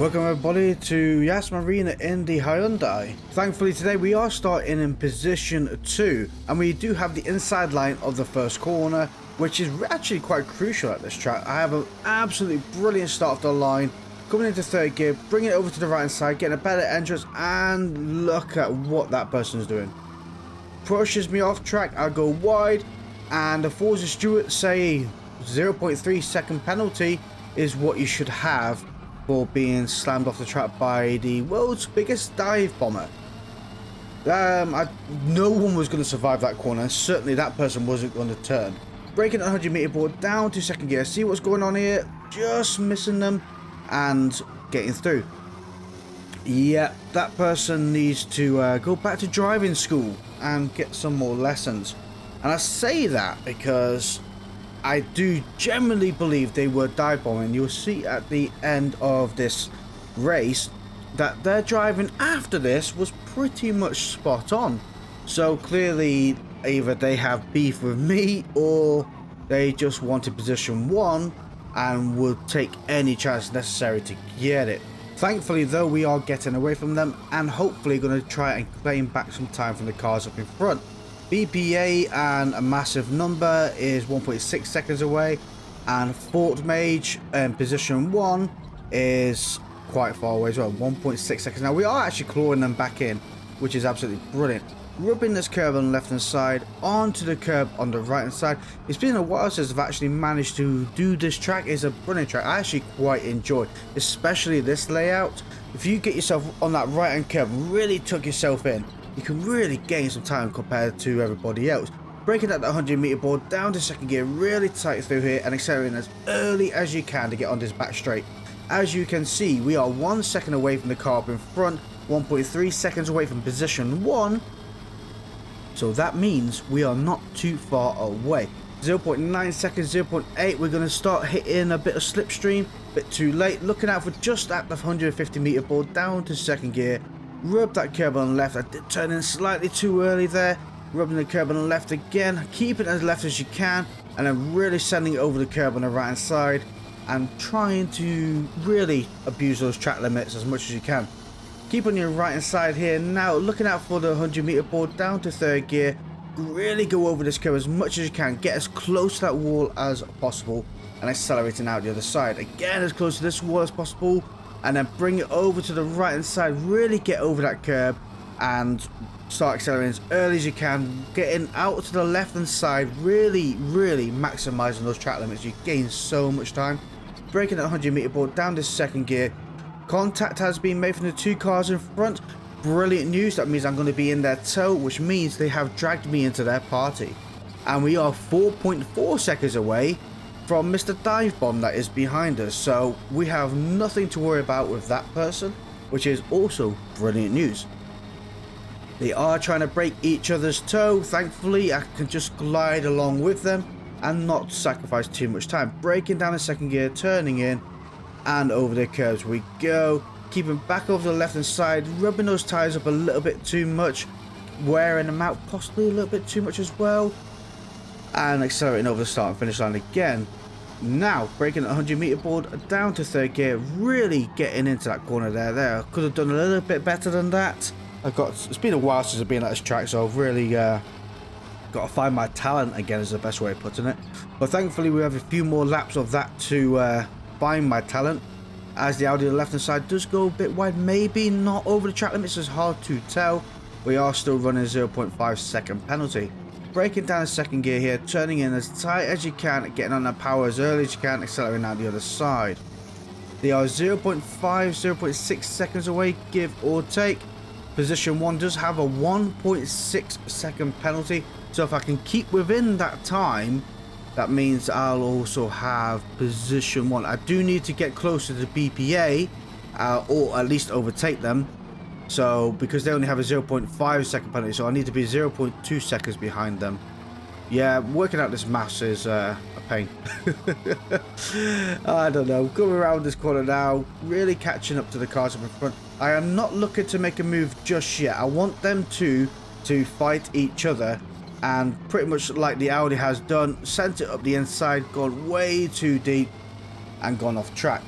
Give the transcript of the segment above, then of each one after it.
Welcome everybody to Yas Marina in the Hyundai. Thankfully today we are starting in position 2 and we do have the inside line of the first corner, which is actually quite crucial at this track. I have an absolutely brilliant start of the line, coming into third gear, bringing it over to the right hand side, getting a better entrance, and look at what that person is doing. Pushes me off track, I go wide, and the Forza Stewart say 0.3 second penalty is what you should have for being slammed off the track by the world's biggest dive bomber. No one was going to survive that corner, and certainly that person wasn't going to turn. Breaking the 100-meter board down to second gear, see what's going on here, just missing them and getting through. Yeah, that person needs to go back to driving school and get some more lessons. And I say that because I do genuinely believe they were dive bombing. You'll see at the end of this race that their driving after this was pretty much spot on. So clearly either they have beef with me or they just wanted position 1 and would take any chance necessary to get it. Thankfully though, we are getting away from them and hopefully going to try and claim back some time from the cars up in front. BPA and a massive number is 1.6 seconds away, and Fort Mage in position 1 is quite far away as well, 1.6 seconds. Now we are actually clawing them back in, which is absolutely brilliant. Rubbing this curb on the left hand side onto the curb on the right hand side. It's been a while since I've actually managed to do this track. It's a brilliant track. I actually quite enjoy, especially this layout. If you get yourself on that right hand curb, really tuck yourself in, you can really gain some time compared to everybody else. Breaking that 100-meter board down to second gear, really tight through here and accelerating as early as you can to get on this back straight. As you can see, we are 1 second away from the car up in front, 1.3 seconds away from position 1. So that means we are not too far away. 0.9 seconds, 0.8, we're going to start hitting a bit of slipstream, bit too late. Looking out for just at the 150-meter board down to second gear. Rub that curb on the left. I did turn in slightly too early there. Rubbing the curb on the left again. Keep it as left as you can. And then really sending it over the curb on the right hand side. And trying to really abuse those track limits as much as you can. Keep on your right hand side here. Now looking out for the 100-meter board down to third gear. Really go over this curb as much as you can. Get as close to that wall as possible. And accelerating out the other side. Again, as close to this wall as possible. And then bring it over to the right hand side, really get over that curb and start accelerating as early as you can, getting out to the left hand side, really maximizing those track limits. You gain so much time. Breaking that 100-meter board down to second gear. Contact has been made from the two cars in front. Brilliant news. That means I'm going to be in their tow, which means they have dragged me into their party. And we are 4.4 seconds away from Mr. Dive Bomb that is behind us, so we have nothing to worry about with that person, which is also brilliant news. They are trying to break each other's toe. Thankfully I can just glide along with them and not sacrifice too much time. Breaking down in second gear, turning in and over the curbs we go, keeping back over the left hand side, rubbing those tires up a little bit too much, wearing them out possibly a little bit too much as well. And accelerating over the start and finish line again. Now breaking the 100-meter board down to third gear, really getting into that corner there. Could have done a little bit better than that. It's been a while since I've been at this track, so I've really got to find my talent again, is the best way of putting it. But thankfully we have a few more laps of that to find my talent, as the Audi on the left hand side does go a bit wide, maybe not over the track limits. It's hard to tell. We are still running 0.5 second penalty. Breaking down in second gear here, turning in as tight as you can, getting on that power as early as you can, accelerating out the other side. They are 0.5, 0.6 seconds away, give or take. Position 1 does have a 1.6 second penalty, so if I can keep within that time, that means I'll also have position 1. I do need to get closer to BPA, or at least overtake them. So, because they only have a 0.5 second penalty, so I need to be 0.2 seconds behind them. Yeah, working out this maths is a pain. I don't know. Going around this corner now, really catching up to the cars up in front. I am not looking to make a move just yet. I want them to fight each other and pretty much like the Audi has done, sent it up the inside, gone way too deep and gone off track.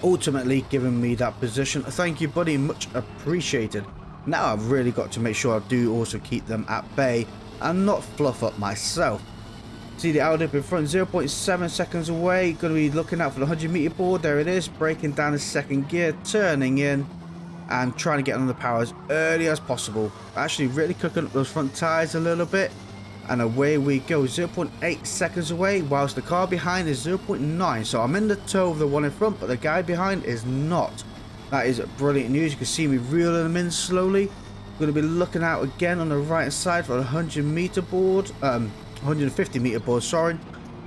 ultimately giving me that position. Thank you, buddy, much appreciated. Now I've really got to make sure I do also keep them at bay and not fluff up myself. See the Audi up in front, 0.7 seconds away. Going to be looking out for the 100-meter board. There it is, braking down the second gear, turning in and trying to get on the power as early as possible. Actually really cooking up those front tires a little bit, and away we go. 0.8 seconds away, whilst the car behind is 0.9. So I'm in the tow of the one in front, but the guy behind is not. That is brilliant news. You can see me reeling them in slowly. Going to be looking out again on the right side for the 100-meter board, 150-meter board, sorry.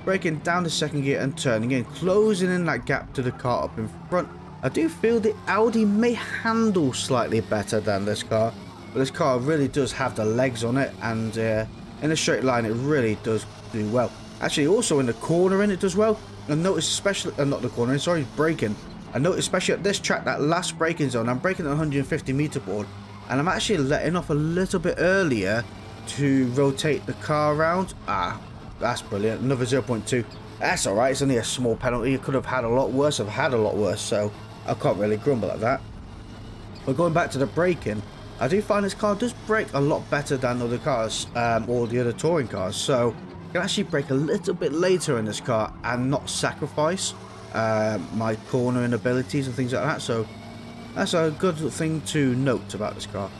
Braking down the second gear and turning in, closing in that gap to the car up in front. I do feel the Audi may handle slightly better than this car, but this car really does have the legs on it, and in a straight line it really does do well. Actually, also in the cornering it does well. I noticed especially, not the cornering, sorry, braking. I noticed especially at this track, that last braking zone, I'm braking at 150-meter board, and I'm actually letting off a little bit earlier to rotate the car around. That's brilliant. Another 0.2. That's alright, it's only a small penalty. It could have had a lot worse. I've had a lot worse, so I can't really grumble at that. But going back to the braking, I do find this car does brake a lot better than other cars, or the other touring cars. So I can actually brake a little bit later in this car and not sacrifice my cornering abilities and things like that. So that's a good thing to note about this car.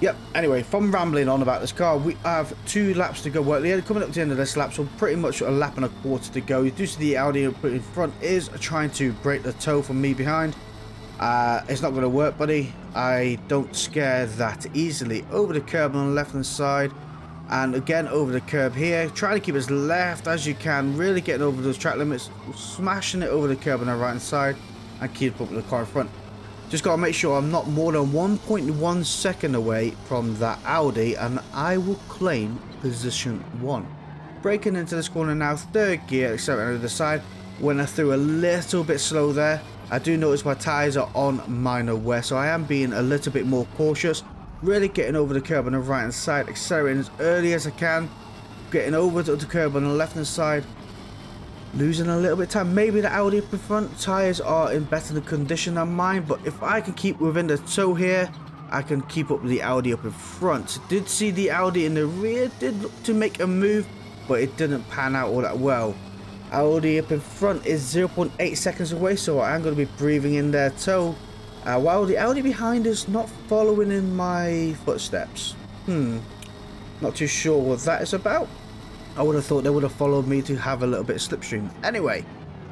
Yep, anyway, from rambling on about this car, we have 2 laps to go. Well, coming up to the end of this lap, so pretty much a lap and a quarter to go. You do see the Audi up in front is trying to break the toe from me behind. It's not going to work, buddy. I don't scare that easily. Over the curb on the left-hand side, and again over the curb here. Try to keep as left as you can, really getting over those track limits, smashing it over the curb on the right-hand side, and keep up with the car in front. Just got to make sure I'm not more than 1.1 second away from that Audi, and I will claim position 1. Braking into this corner now, third gear, accelerating to the side. Went through a little bit slow there. I do notice my tyres are on minor wear, so I am being a little bit more cautious. Really getting over the curb on the right hand side, accelerating as early as I can. Getting over to the curb on the left hand side. Losing a little bit of time. Maybe the Audi up in front tyres are in better condition than mine, but if I can keep within the toe here, I can keep up with the Audi up in front. Did see the Audi in the rear, did look to make a move, but it didn't pan out all that well. Audi up in front is 0.8 seconds away, so I am going to be breathing in their toe, while the Audi behind is not following in my footsteps. Not too sure what that is about. I would have thought they would have followed me to have a little bit of slipstream. Anyway,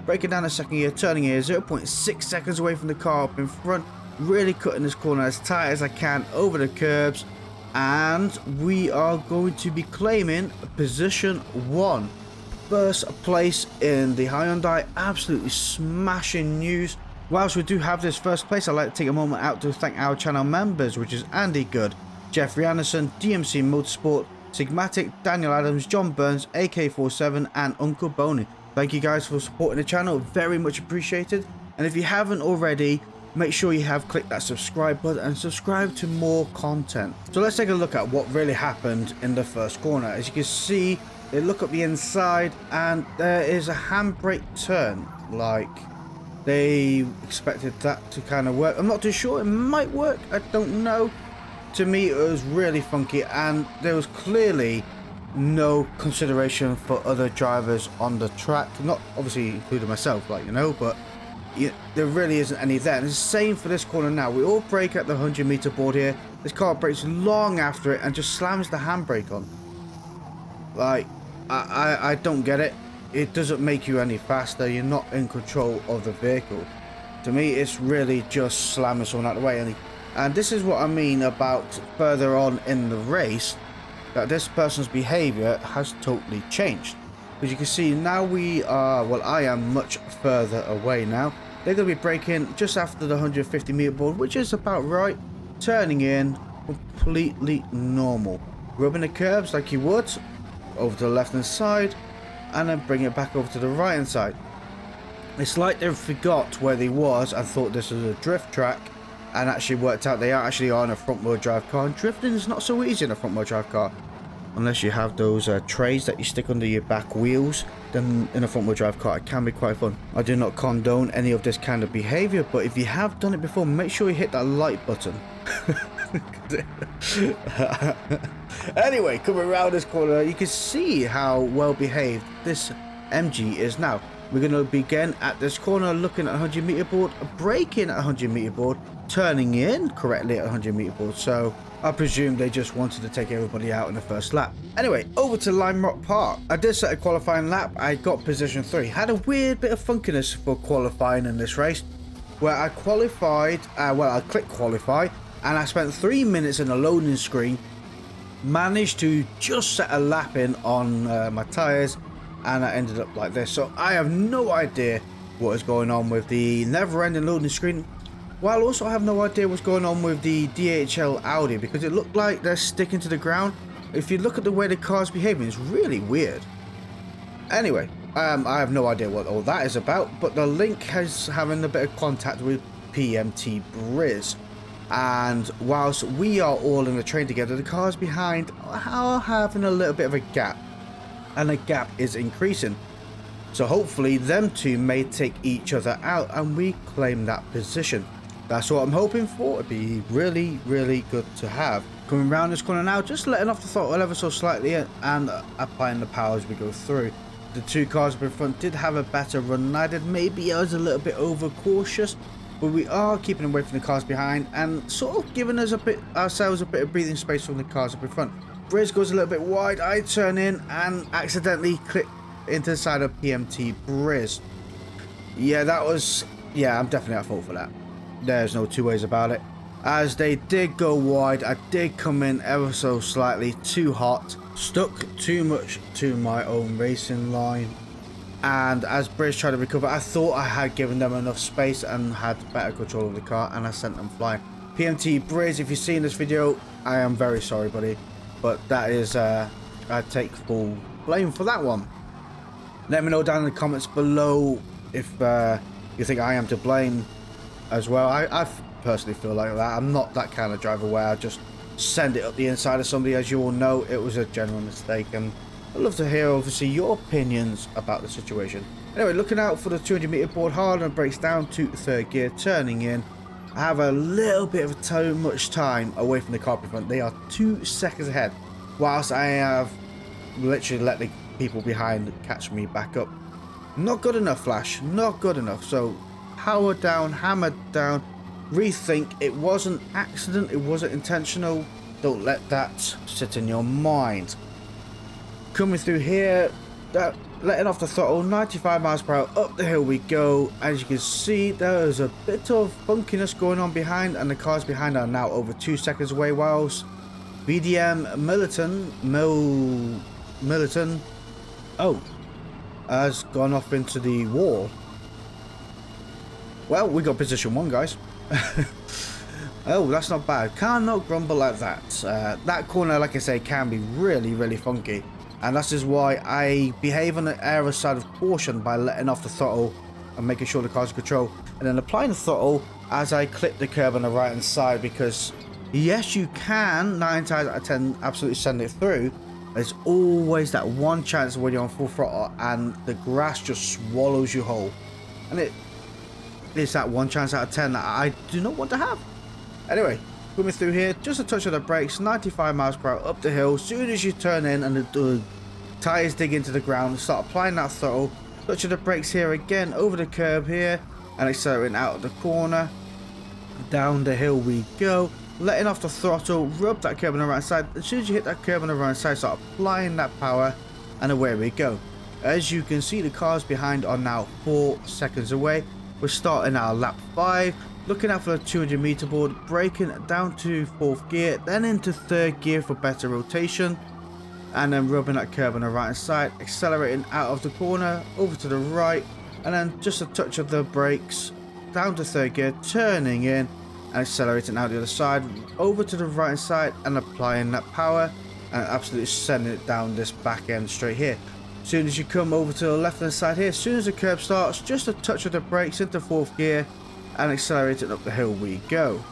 breaking down the second gear, turning here, 0.6 seconds away from the car up in front. Really cutting this corner as tight as I can over the curbs. And we are going to be claiming position 1. First place in the Hyundai. Absolutely smashing news. Whilst we do have this first place, I'd like to take a moment out to thank our channel members, which is Andy Good, Jeffrey Anderson, DMC Motorsport, Sigmatic, Daniel Adams, John Burns, AK47 and Uncle Boney. Thank you guys for supporting the channel, very much appreciated. And if you haven't already, make sure you have clicked that subscribe button and subscribe to more content. So let's take a look at what really happened in the first corner. As you can see, they look up the inside and there is a handbrake turn. Like, they expected that to kind of work. I'm not too sure, it might work, I don't know. To me, it was really funky, and there was clearly no consideration for other drivers on the track. Not obviously including myself, like, you know, but there really isn't any there. And it's the same for this corner now. We all brake at the 100-meter board here. This car brakes long after it and just slams the handbrake on. Like, I don't get it. It doesn't make you any faster. You're not in control of the vehicle. To me, it's really just slamming someone out of the way. And this is what I mean about further on in the race, that this person's behavior has totally changed. As you can see, now we are, well, I am much further away now. They're going to be braking just after the 150-meter board, which is about right. Turning in, completely normal. Rubbing the curbs like you would, over to the left-hand side, and then bring it back over to the right-hand side. It's like they forgot where they was and thought this was a drift track, and actually worked out they are actually on a front-wheel drive car, and drifting is not so easy in a front-wheel drive car. unless you have those trays that you stick under your back wheels, then in a front wheel drive car it can be quite fun. I do not condone any of this kind of behavior, but if you have done it before, make sure you hit that like button. Anyway, coming around this corner, you can see how well behaved this MG is now. We're going to begin at this corner, looking at 100 meter board, braking at 100 meter board, turning in correctly at 100 meter board. So I presume they just wanted to take everybody out in the first lap. Anyway, over to Lime Rock Park. I did set a qualifying lap. I got position 3. Had a weird bit of funkiness for qualifying in this race, where I qualified, I clicked qualify, and I spent 3 minutes in a loading screen, managed to just set a lap in on my tyres, and I ended up like this. So I have no idea what is going on with the never-ending loading screen, while also I have no idea what's going on with the DHL Audi, because it looked like they're sticking to the ground. If you look at the way the car's behaving, it's really weird. Anyway, I have no idea what all that is about, but the link is having a bit of contact with PMT Briz. And whilst we are all in the train together, the cars behind are having a little bit of a gap, and the gap is increasing. So hopefully them two may take each other out and we claim that position. That's what I'm hoping for. It'd be really, really good to have. Coming around this corner now, just letting off the throttle ever so slightly and applying the power as we go through. The two cars up in front did have a better run than I did. Maybe I was a little bit overcautious, but we are keeping away from the cars behind and sort of giving us ourselves a bit of breathing space from the cars up in front. Briz goes a little bit wide. I turn in and accidentally click into the side of PMT Briz. Yeah, I'm definitely at fault for that. There's no two ways about it. As they did go wide, I did come in ever so slightly too hot, stuck too much to my own racing line, and as Briz tried to recover, I thought I had given them enough space and had better control of the car, and I sent them flying. PMT Briz, if you've seen this video, I am very sorry, buddy, but that is I take full blame for that one. Let me know down in the comments below if you think I am to blame as well. I personally feel like that. I'm not that kind of driver where I just send it up the inside of somebody. As you all know, it was a general mistake, and I'd love to hear obviously your opinions about the situation. Anyway, looking out for the 200 meter board, hard and brakes down to third gear, turning in. I have a little bit of too much time away from the car in front. They are 2 seconds ahead, whilst I have literally let the people behind catch me back up. Not good enough, Flash, not good enough. So power down, hammer down, rethink. It wasn't accident, it wasn't intentional. Don't let that sit in your mind. Coming through here, letting off the throttle, 95 miles per hour, up the hill we go. As you can see, there is a bit of funkiness going on behind, and the cars behind are now over 2 seconds away, whilst BDM Militant has gone off into the wall. Well, we got position 1, guys. Oh, that's not bad. Cannot grumble at that. That corner, like I say, can be really, really funky. And that's just why I behave on the aero side of caution by letting off the throttle and making sure the car's in control. And then applying the throttle as I clip the curb on the right hand side, because yes, you can 9 times out of 10 absolutely send it through. There's always that one chance when you're on full throttle and the grass just swallows you whole. And it's that one chance out of 10 that I do not want to have. Anyway, coming through here, just a touch of the brakes, 95 miles per hour up the hill. As soon as you turn in and the tyres dig into the ground, start applying that throttle, touch of the brakes here again, over the curb here, and accelerating out of the corner. Down the hill we go, letting off the throttle, rub that curb on the right side. As soon as you hit that curb on the right side, start applying that power, and away we go. As you can see, the cars behind are now 4 seconds away. We're starting our lap 5, looking out for the 200 meter board, braking down to 4th gear, then into 3rd gear for better rotation, and then rubbing that curb on the right side, accelerating out of the corner, over to the right, and then just a touch of the brakes, down to 3rd gear, turning in, and accelerating out the other side, over to the right hand side, and applying that power, and absolutely sending it down this back end straight here. As soon as you come over to the left hand side here, as soon as the curb starts, just a touch of the brakes into 4th gear, and accelerating up the hill we go.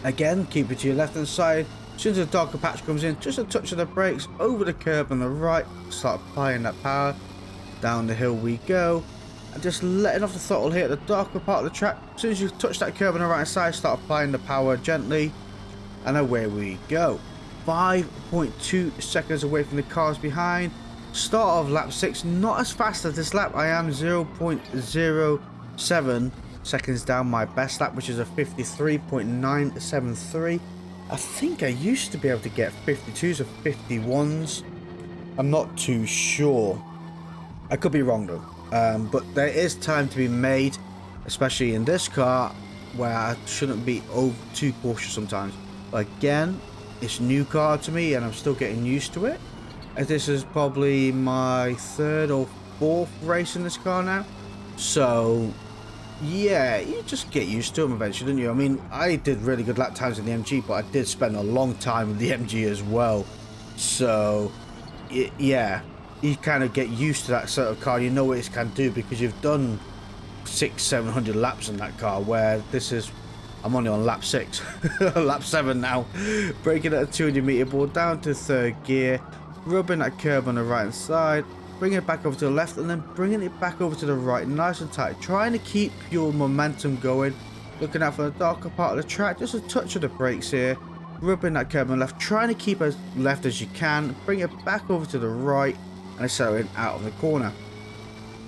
Again, keep it to your left hand side, As soon as the darker patch comes in, just a touch of the brakes over the curb on the right, start applying that power. Down the hill we go, and just letting off the throttle here at the darker part of the track. As soon as you touch that curb on the right side, start applying the power gently, and away we go. 5.2 seconds away from the cars behind. Start of lap 6, not as fast as this lap. I am 0.07 seconds down my best lap, which is a 53.973. I think I used to be able to get 52s or 51s. I'm not too sure. I could be wrong though. But there is time to be made, especially in this car, where I shouldn't be too cautious sometimes. But again, it's a new car to me and I'm still getting used to it. As this is probably my 3rd or 4th race in this car now. So yeah, you just get used to them eventually, don't you? I mean, I did really good lap times in the MG, but I did spend a long time in the MG as well. So yeah, you kind of get used to that sort of car. You know what it can do because you've done 600-700 laps in that car, where this is, I'm only on lap 6 lap 7 now. Braking at a 200 meter board down to 3rd gear, rubbing that curb on the right hand side, bringing it back over to the left, and then bringing it back over to the right, nice and tight, trying to keep your momentum going, looking out for the darker part of the track, just a touch of the brakes here, rubbing that curb on the left, trying to keep as left as you can, bring it back over to the right, and accelerating out of the corner.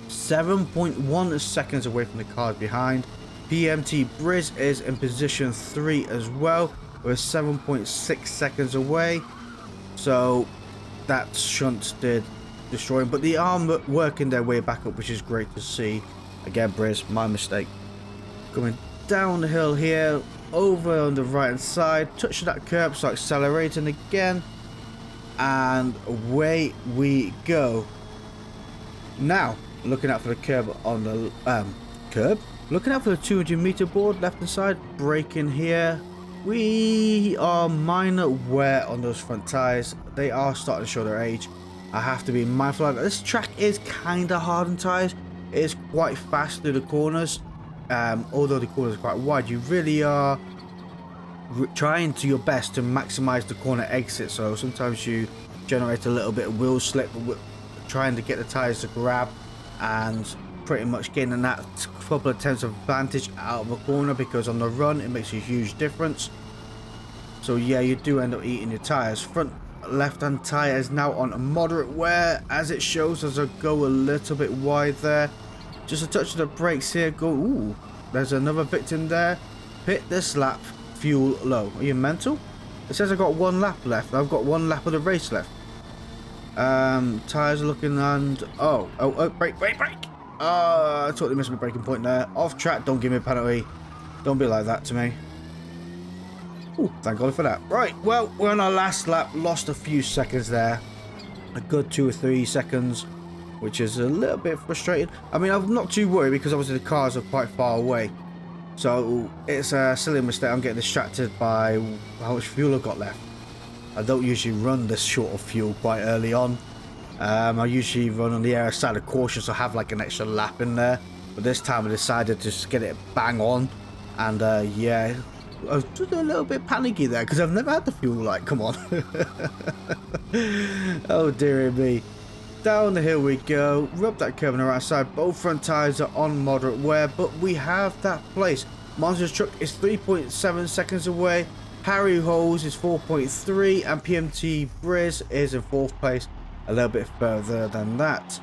7.1 seconds away from the cars behind. PMT Briz is in position 3 as well. We're 7.6 seconds away. So that shunt did destroy him, but they are working their way back up, which is great to see. Again, Briz, my mistake. Coming down the hill here, over on the right hand side, touching that curb, so accelerating again, and away we go. Now, looking out for the curb on the looking out for the 200 meter board, left hand side, braking here. We are minor wear on those front tires. They are starting to show their age. I have to be mindful of that. This track is kind of hard on tires. It is quite fast through the corners. Although the corners are quite wide, you really are trying to your best to maximize the corner exit. So sometimes you generate a little bit of wheel slip, trying to get the tires to grab, and pretty much gaining that couple of tenths of advantage out of the corner, because on the run it makes a huge difference. So yeah, you do end up eating your tires. Front left hand tire is now on a moderate wear, as it shows as I go a little bit wide there. Just a touch of the brakes here. Go. Ooh, there's another victim there. Pit this lap, fuel low. Are you mental? It says I got 1 lap left. I've got 1 lap of the race left. Tires are looking, and oh, brake. I totally missed my braking point there. Off track, don't give me a penalty. Don't be like that to me. Ooh, thank God for that. Right, well, we're on our last lap. Lost a few seconds there. A good 2 or 3 seconds, which is a little bit frustrating. I mean, I'm not too worried because obviously the cars are quite far away. So it's a silly mistake. I'm getting distracted by how much fuel I've got left. I don't usually run this short of fuel quite early on. I usually run on the air side of caution, so I have like an extra lap in there. But this time I decided to just get it bang on. And yeah, I was just a little bit panicky there because I've never had the fuel light. Come on. Oh dear me. Down the hill we go. Rub that curb on the right side. Both front tires are on moderate wear, but we have that place. Monster's truck is 3.7 seconds away. Harry Holes is 4.3, and PMT Briz is in 4th place, a little bit further than that.